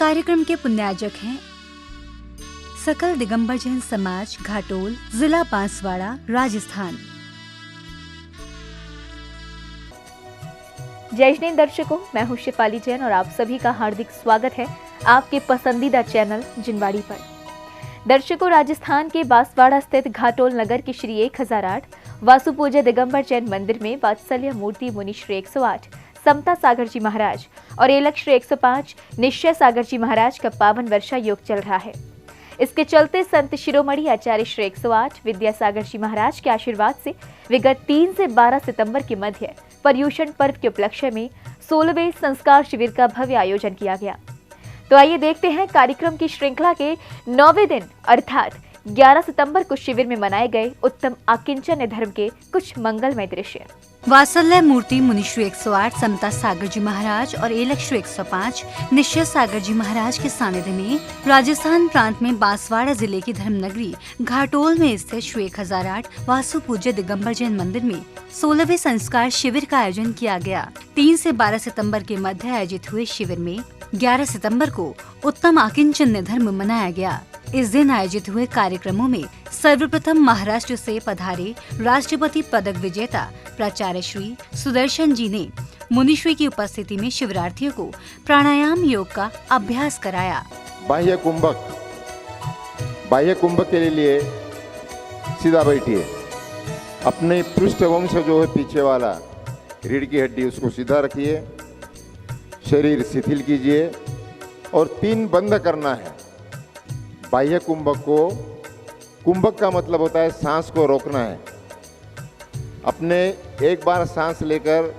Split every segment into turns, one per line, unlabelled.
कार्यक्रम के पुण्याजक हैं सकल दिगंबर जैन समाज, घाटोल, जिला बांसवाड़ा, राजस्थान।
जय हिंद दर्शकों, मैं हूं शिफाली जैन और आप सभी का हार्दिक स्वागत है आपके पसंदीदा चैनल जिनवाड़ी पर। दर्शकों, राजस्थान के बांसवाड़ा स्थित घाटोल नगर के श्री 1008 वासु पूज्य दिगंबर जैन मंदिर में वात्सल्य मूर्ति मुनि श्री 108 समता सागर जी महाराज और एलक श्री 105 निश्चय सागर जी महाराज का पावन वर्षा योग चल रहा है। इसके चलते संत शिरोमणि आचार्य श्री 108 विद्यासागर जी महाराज के आशीर्वाद से विगत 3 से 12 सितंबर के मध्य पर्युषण पर्व के उपलक्ष्य में 16वें संस्कार शिविर का भव्य आयोजन किया गया। तो आइए देखते हैं कार्यक्रम की श्रृंखला के 9वें दिन अर्थात 11 सितंबर को शिविर में मनाए गए उत्तम आकिंचन धर्म के कुछ मंगलमय दृश्य।
वात्सल्य मूर्ति मुनि श्री 108 समता सागर जी महाराज और एलक श्री 105 निश्चय सागर जी महाराज के सानिध्य में राजस्थान प्रांत में बांसवाड़ा जिले की धर्मनगरी घाटोल में स्थित श्री 1008 वासु पूज्य दिगंबर जैन मंदिर में 16वें संस्कार शिविर का आयोजन किया गया। 3 से 12 सितंबर के मध्य आयोजित हुए शिविर में 11 सितंबर को उत्तम आकिंचन धर्म मनाया गया। इस दिन आयोजित हुए कार्यक्रमों में सर्वप्रथम महाराष्ट्र से पधारे राष्ट्रपति पदक विजेता प्राचार्य श्री सुदर्शन जी ने मुनिश्री की उपस्थिति में शिविरार्थियों को प्राणायाम योग का अभ्यास कराया।
बाह्य कुंभक के लिए सीधा बैठिए। अपने पृष्ठवंश जो है पीछे वाला रीढ़ की हड्डी उसको सीधा रखिए, शरीर शिथिल कीजिए और 3 बंद करना है। बाह्य कुंभक का मतलब होता है सांस को रोकना है। अपने एक बार सांस लेकर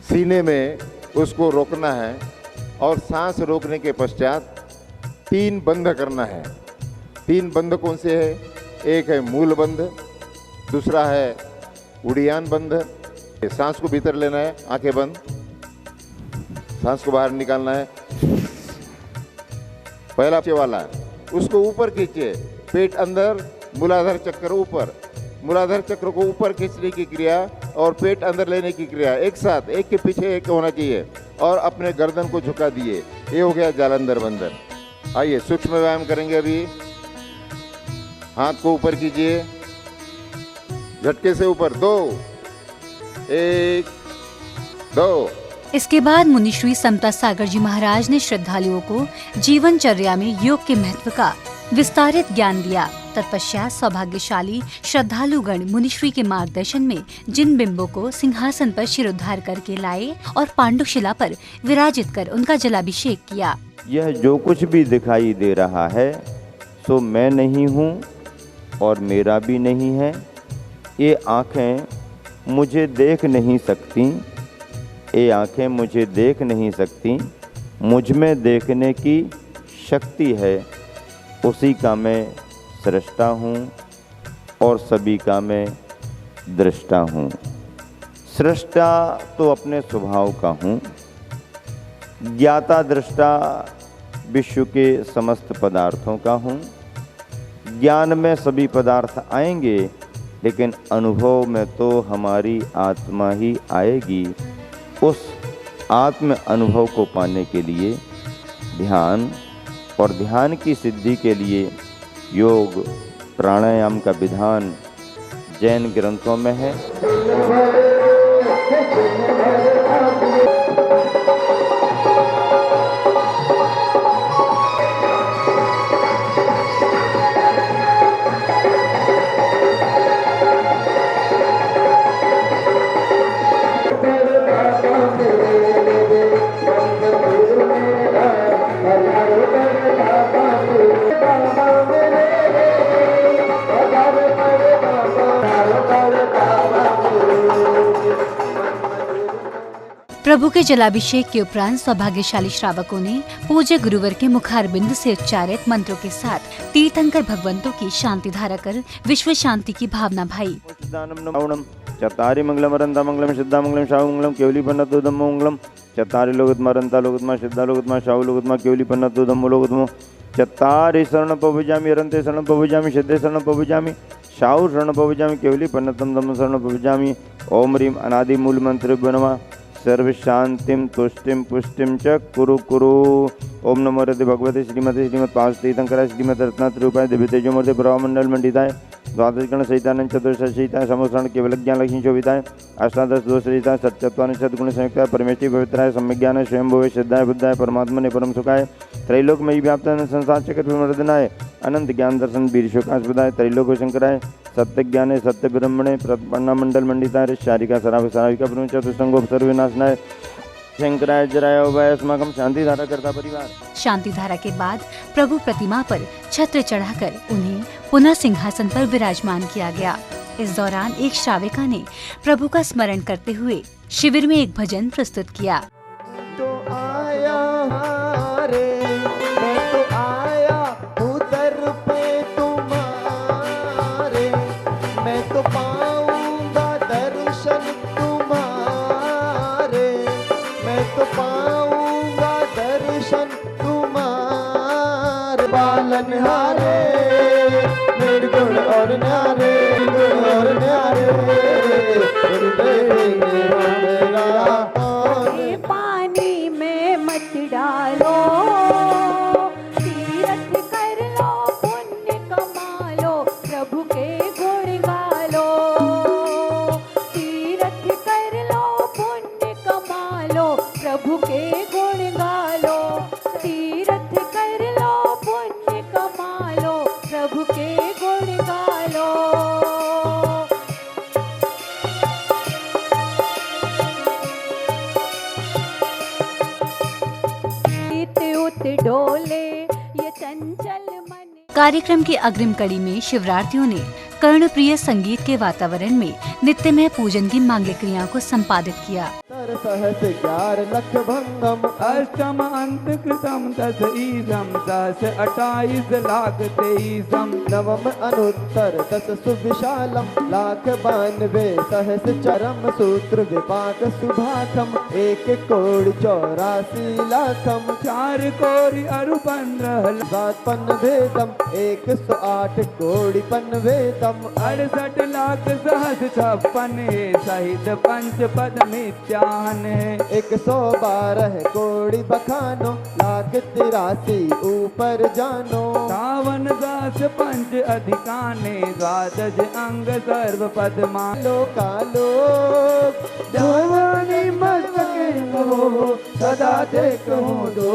सीने में उसको रोकना है और सांस रोकने के पश्चात 3 बंद करना है। 3 बंद कौन से है? एक है मूल बंद, दूसरा है उड़ियान बंद। सांस को भीतर लेना है, आंखें बंद, सांस को बाहर निकालना है। पहला वाला उसको ऊपर खींचिए, पेट अंदर, मूलाधार चक्र ऊपर। मूलाधार चक्र को ऊपर खींचने की क्रिया और पेट अंदर लेने की क्रिया एक साथ, एक के पीछे एक होना चाहिए। और अपने गर्दन को झुका दिए, ये हो गया जालंधर बंधन। आइए सूक्ष्म व्यायाम करेंगे अभी। हाथ को ऊपर कीजिए, झटके से ऊपर, 2 1 2।
इसके बाद मुनिश्री समता सागर जी महाराज ने श्रद्धालुओं को जीवनचर्या में योग के महत्व का विस्तारित ज्ञान दिया। तत्पश्चात सौभाग्यशाली श्रद्धालुगण मुनिश्री के मार्गदर्शन में जिन बिंबों को सिंहासन पर शिरोद्धार करके लाए और पांडुशिला पर विराजित कर उनका जलाभिषेक किया।
यह जो कुछ भी दिखाई दे रहा है सो मैं नहीं हूँ और मेरा भी नहीं है। ये आँखें मुझे देख नहीं सकती, ये आँखें मुझे देख नहीं सकती। मुझ में देखने की शक्ति है, उसी का मैं सृष्टा हूँ और सभी का मैं दृष्टा हूँ। सृष्टा तो अपने स्वभाव का हूँ, ज्ञाता दृष्टा विश्व के समस्त पदार्थों का हूँ। ज्ञान में सभी पदार्थ आएंगे लेकिन अनुभव में तो हमारी आत्मा ही आएगी। उस आत्म अनुभव को पाने के लिए ध्यान और ध्यान की सिद्धि के लिए योग प्राणायाम का विधान जैन ग्रंथों में है।
प्रभु के जलाभिषेक के उपरांत सौभाग्यशाली श्रावकों ने पूज्य गुरुवर के मुखार बिंदु से उच्चारित मंत्रों के साथ तीर्थंकर भगवंतों की शांति धारा कर विश्व शांति की भावना भाई।
चत्तारि मंगलम अरंता मंगलम सिद्धा मंगलम शाहु मंगलम केवली पन्नतो धम्मो मंगलम चत्तारि लोकत्मा अरंता लोकत्मा सिद्धा लोकत्मा शाहु लोकत्मा केवली पन्नतो धम्मो लोकत्मो चत्तारि शरणं पवजामि अरंते शरणं पवजामि सिद्धे शरणं पवजामि शाहु शरणं पवजामि केवली पन्नतम धम्म शरणं पवजामि। ओम ह्रीं अनादि मूल मंत्र नमः। सर्व शांतिम तुष्टिम पुष्टिम च कुरु कुरु। ओम नमो रते भगवते श्रीमते श्रीमद पार्वती तीर्थंकराय श्रीमद रत्नात्रिरूपाय दिव्य तेजोमूर्ति प्रभामंडल मंडिताय द्वादश गण सहितानंद चतुर्दश सहिताय समोसरण केवल ज्ञान लक्ष्मी शोभिताय अष्टादश दोष रहिताय सत्यत्वानि सद्गुण संयुक्ताय परमेष्टि पवित्राय सम्यक ज्ञान स्वयं भवे सिद्धाय बुद्धाय परमात्मने परम सुखाय त्रैलोकमयी व्याप्ताय संसार चक्र विमर्दनाय अनंत ज्ञान दर्शन वीर शोकास्पदाय त्रैलोक शंकराय सत्य ज्ञाने सत्य ब्रह्मणे प्रपन्ना मंडल मंडिताय शारिका सराव सराविका ब्रह्म चतुष्टंगो सर्वविनाशनाय शंकराय जराय उभय अस्माकं शांति धारा करता परिवार।
शांति धारा के बाद प्रभु प्रतिमा पर छत्र चढ़ाकर उन्हें पुनः सिंहासन पर विराजमान किया गया। इस दौरान एक श्राविका ने प्रभु का स्मरण करते हुए शिविर में एक भजन प्रस्तुत किया।
तो आया रे मैं तो आया उधर पे तुम्हारे, मैं तो पाऊंगा दर्शन तुम्हारे, मैं तो पाऊंगा दर्शन तुम्हारे। बालन हारे निर्गुण और न्यारे, गुण और न्यारे
पानी में मत डालो, तीरथ कर लो पुण्य कमा लो, प्रभु के गुण गा लो। तीरथ कर लो पुण्य कमा लो, प्रभु के गुण गा लो। तीरथ कर लो पुण्य कमा लो, प्रभु के गुण गा लो। डोले ये चंचल मन।
कार्यक्रम की अग्रिम कड़ी में शिवरार्थियों ने कर्णप्रिय संगीत के वातावरण में नित्यमय पूजन की मांगलिक क्रियाओं को संपादित किया।
सहस 11 लख भंगम
अष्टम अंत कृतम दस ईसम दस 28 लाख 23
नवम अनुत्तर 10 सुविशालम लाख 92 सहस चरम सूत्र विपाक सुभाखम 1 कोटि 84 लाखम
4 कोटि अरु 15
सात पन भेदम 108 कोटि पन वेदम
68 लाख सहस 56 सहित पंच पद मिथ्यान है।
112 कोटि बखानो लाख 83 ऊपर जानो
52 दास पंच अधिकाने द्वादश अंग सर्व पद मान।
लोकालो जवानी मस्तके हो सदा देखो दो।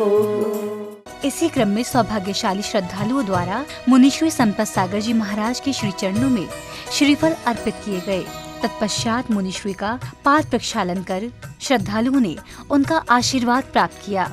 इसी क्रम में सौभाग्यशाली श्रद्धालुओं द्वारा मुनीश्री संपत सागर जी महाराज के श्री चरणों में श्रीफल अर्पित किए गए। तत्पश्चात मुनीश्री का पाद प्रक्षालन कर श्रद्धालुओं ने उनका आशीर्वाद प्राप्त किया।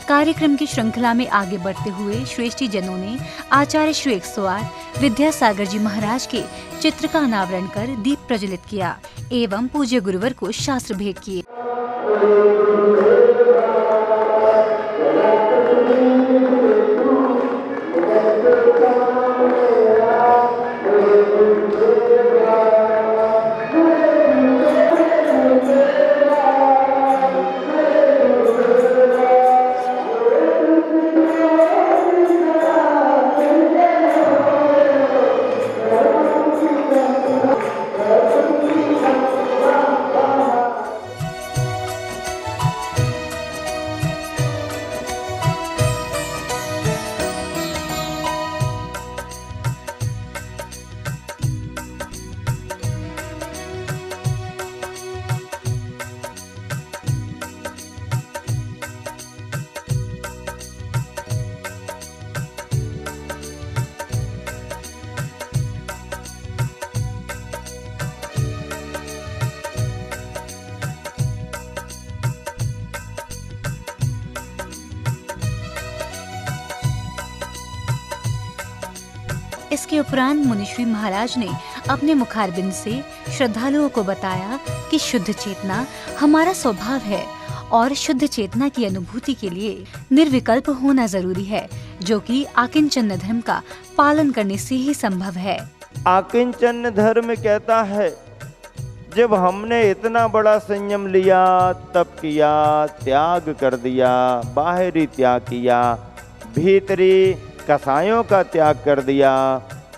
कार्यक्रम की श्रृंखला में आगे बढ़ते हुए श्रेष्ठी जनों ने आचार्य श्री 108 विद्यासागर जी महाराज के चित्र का अनावरण कर दीप प्रज्वलित किया एवं पूज्य गुरुवर को शास्त्र भेंट किए। इसके उपरांत मुनिश्री महाराज ने अपने मुखारबिंद से श्रद्धालुओं को बताया कि शुद्ध चेतना हमारा स्वभाव है और शुद्ध चेतना की अनुभूति के लिए निर्विकल्प होना जरूरी है, जो कि आकिंचन धर्म का पालन करने से ही संभव है।
आकिंचन धर्म कहता है, जब हमने इतना बड़ा संयम लिया, तप किया, त्याग कर दिया, बाहरी त्याग किया, भीतरी कसायों का त्याग कर दिया,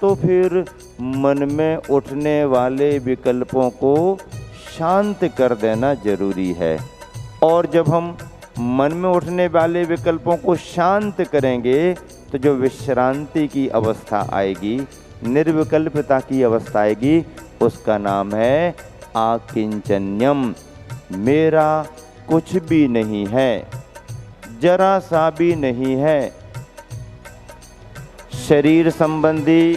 तो फिर मन में उठने वाले विकल्पों को शांत कर देना जरूरी है। और जब हम मन में उठने वाले विकल्पों को शांत करेंगे तो जो विश्रांति की अवस्था आएगी, निर्विकल्पता की अवस्था आएगी, उसका नाम है आकिंचन्यम। मेरा कुछ भी नहीं है, जरा सा भी नहीं है। शरीर संबंधी,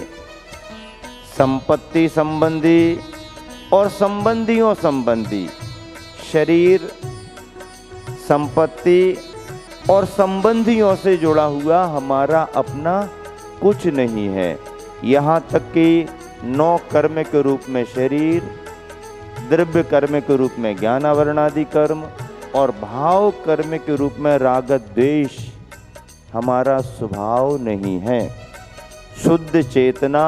संपत्ति संबंधी और संबंधियों संबंधी, शरीर, संपत्ति और संबंधियों से जुड़ा हुआ हमारा अपना कुछ नहीं है। यहाँ तक कि 9 कर्म के रूप में शरीर, द्रव्य कर्म के रूप में ज्ञान आवरणादि कर्म और भाव कर्म के रूप में राग द्वेष हमारा स्वभाव नहीं है। शुद्ध चेतना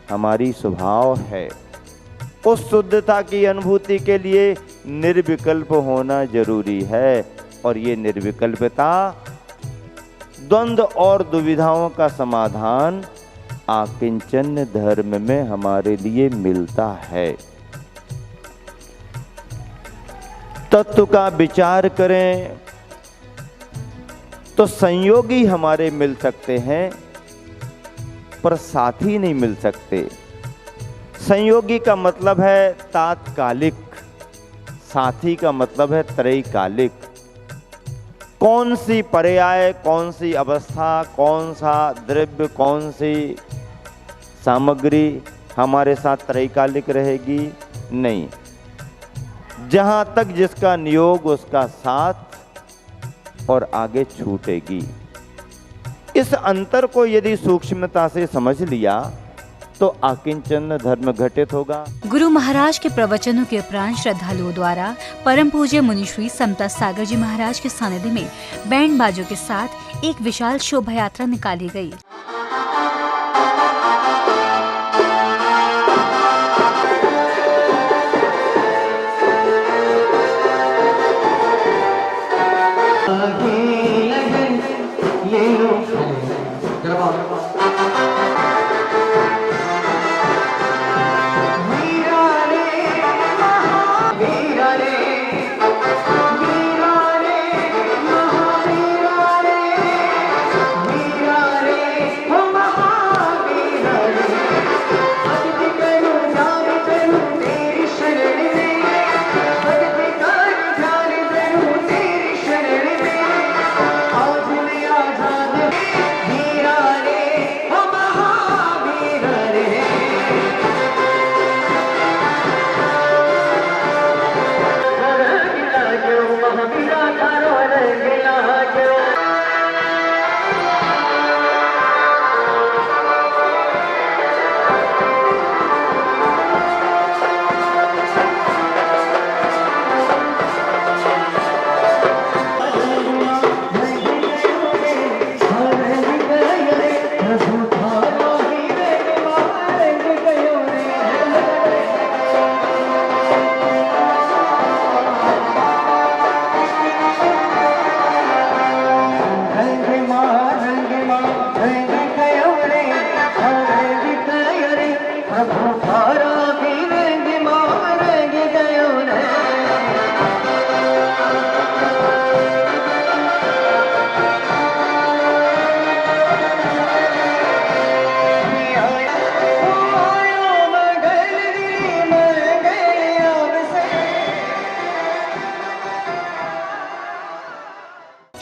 हमारी स्वभाव है। उस शुद्धता की अनुभूति के लिए निर्विकल्प होना जरूरी है, और ये निर्विकल्पता द्वंद्व और दुविधाओं का समाधान आकिंचन धर्म में हमारे लिए मिलता है। तत्व का विचार करें तो संयोगी हमारे मिल सकते हैं, पर साथी नहीं मिल सकते। संयोगी का मतलब है तात्कालिक, साथी का मतलब है त्रैकालिक। कौन सी पर्याय, कौन सी अवस्था, कौन सा द्रव्य, कौन सी सामग्री हमारे साथ त्रैकालिक रहेगी? नहीं। जहां तक जिसका नियोग उसका साथ और आगे छूटेगी। इस अंतर को यदि सूक्ष्मता से समझ लिया तो आकिंचन धर्म घटित होगा।
गुरु महाराज के प्रवचनों के उपरांत श्रद्धालुओं द्वारा परम पूज्य मुनिश्री समता सागर जी महाराज के सानिध्य में बैंड बाजों के साथ एक विशाल शोभा यात्रा निकाली गई।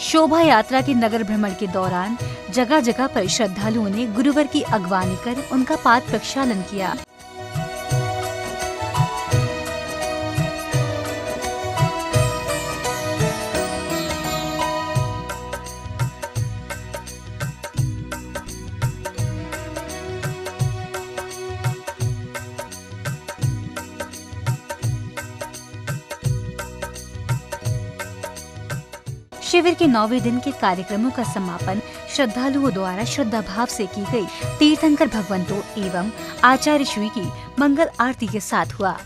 शोभा यात्रा के नगर भ्रमण के दौरान जगह जगह पर श्रद्धालुओं ने गुरुवर की अगवानी कर उनका पाद प्रक्षालन किया। शिविर के 9वें दिन के कार्यक्रमों का समापन श्रद्धालुओं द्वारा श्रद्धा भाव से की गई तीर्थंकर भगवंतों एवं आचार्य श्री की मंगल आरती के साथ हुआ।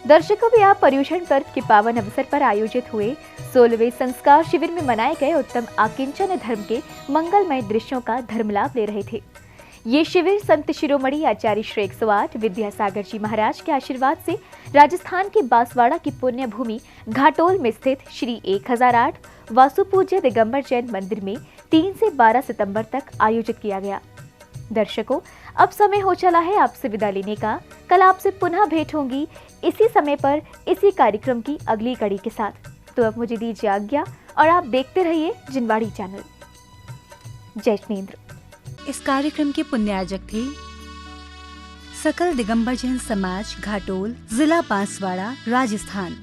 दर्शकों भी आप पर्युषण पर्व के पावन अवसर पर आयोजित हुए 16वें संस्कार शिविर में मनाए गए उत्तम आकिंचन धर्म के मंगलमय दृश्यों का धर्म लाभ ले रहे थे। ये शिविर संत शिरोमणि आचार्य श्री 108 विद्यासागर जी महाराज के आशीर्वाद से राजस्थान के बांसवाड़ा की पुण्य भूमि घाटोल में स्थित श्री 1008 वासुपूज्य दिगंबर जैन मंदिर में 3 से 12 सितंबर तक आयोजित किया गया। दर्शकों, अब समय हो चला है आपसे विदा लेने का। कल आपसे पुनः भेंट होंगी इसी समय पर इसी कार्यक्रम की अगली कड़ी के साथ। तो अब मुझे दीजिए आज्ञा और आप देखते रहिए जिनवाड़ी चैनल। जय जिनेंद्र।
इस कार्यक्रम के पुण्यार्जक थे सकल दिगंबर जैन समाज, घाटोल, जिला बांसवाड़ा, राजस्थान।